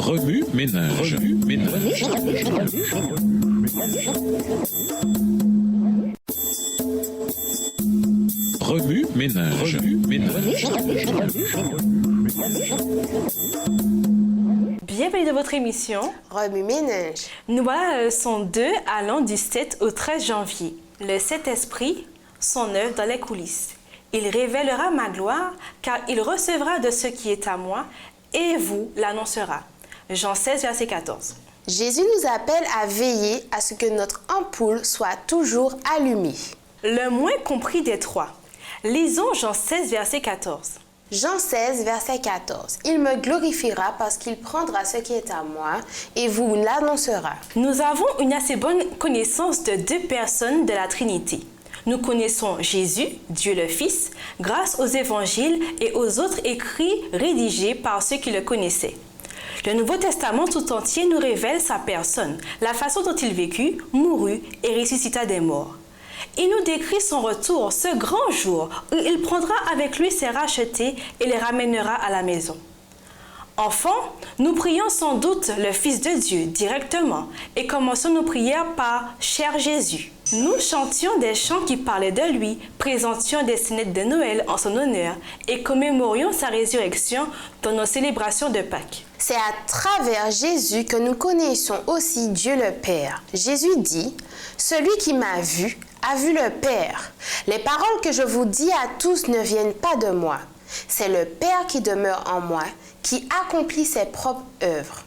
Remue ménage. Remue ménage. Bienvenue dans votre émission Remue ménage. Nous voilà à la leçon 2 allant du 7 au 13 janvier. Le Saint-Esprit, son œuvre dans les coulisses. Il révélera ma gloire, car il recevra de ce qui est à moi et vous l'annoncera. Jean 16, verset 14. Jésus nous appelle à veiller à ce que notre ampoule soit toujours allumée. Le moins compris des trois. Lisons Jean 16, verset 14. Jean 16, verset 14. Il me glorifiera parce qu'il prendra ce qui est à moi et vous l'annoncera. Nous avons une assez bonne connaissance de deux personnes de la Trinité. Nous connaissons Jésus, Dieu le Fils, grâce aux évangiles et aux autres écrits rédigés par ceux qui le connaissaient. Le Nouveau Testament tout entier nous révèle sa personne, la façon dont il vécut, mourut et ressuscita des morts. Il nous décrit son retour, ce grand jour où il prendra avec lui ses rachetés et les ramènera à la maison. Enfants, nous prions sans doute le Fils de Dieu directement et commençons nos prières par « Cher Jésus ». Nous chantions des chants qui parlaient de lui, présentions des scénettes de Noël en son honneur et commémorions sa résurrection dans nos célébrations de Pâques. C'est à travers Jésus que nous connaissons aussi Dieu le Père. Jésus dit « Celui qui m'a vu a vu le Père. Les paroles que je vous dis à tous ne viennent pas de moi. C'est le Père qui demeure en moi, qui accomplit ses propres œuvres.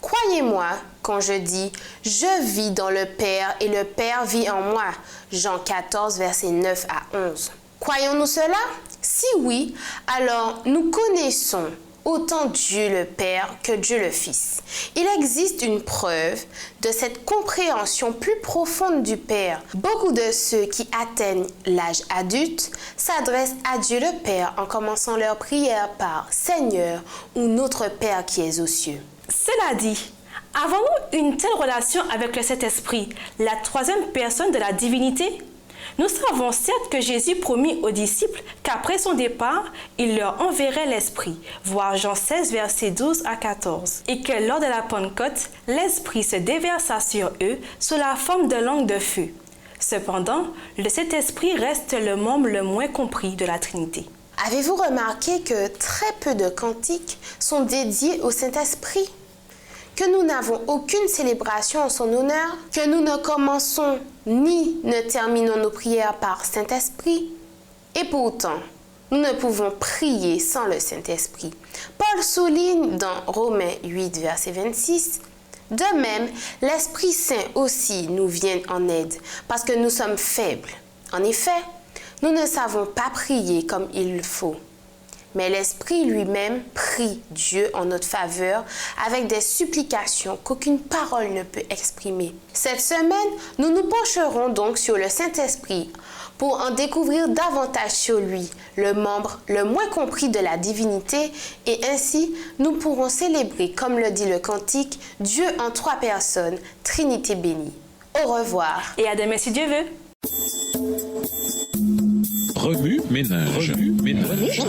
Croyez-moi quand je dis « Je vis dans le Père et le Père vit en moi » Jean 14, versets 9 à 11. Croyons-nous cela? Si oui, alors nous connaissons autant Dieu le Père que Dieu le Fils. Il existe une preuve de cette compréhension plus profonde du Père. Beaucoup de ceux qui atteignent l'âge adulte s'adressent à Dieu le Père en commençant leur prière par « Seigneur » ou « Notre Père qui es aux cieux ». Cela dit, avons-nous une telle relation avec le Saint-Esprit, la troisième personne de la divinité? Nous savons certes que Jésus promit aux disciples qu'après son départ, il leur enverrait l'Esprit, voir Jean 16, versets 12 à 14, et que lors de la Pentecôte, l'Esprit se déversa sur eux sous la forme de langue de feu. Cependant, le Saint-Esprit reste le membre le moins compris de la Trinité. Avez-vous remarqué que très peu de cantiques sont dédiés au Saint-Esprit? Que nous n'avons aucune célébration en son honneur, que nous ne commençons ni ne terminons nos prières par Saint-Esprit. Et pourtant, nous ne pouvons prier sans le Saint-Esprit. Paul souligne dans Romains 8, verset 26, « De même, l'Esprit Saint aussi nous vient en aide, parce que nous sommes faibles. En effet, nous ne savons pas prier comme il le faut. Mais l'Esprit lui-même prie Dieu en notre faveur avec des supplications qu'aucune parole ne peut exprimer. » Cette semaine, nous nous pencherons donc sur le Saint-Esprit pour en découvrir davantage sur lui, le membre le moins compris de la divinité, et ainsi nous pourrons célébrer, comme le dit le cantique, Dieu en trois personnes, Trinité bénie. Au revoir. Et à demain si Dieu veut. Remue ménage. Remue ménage.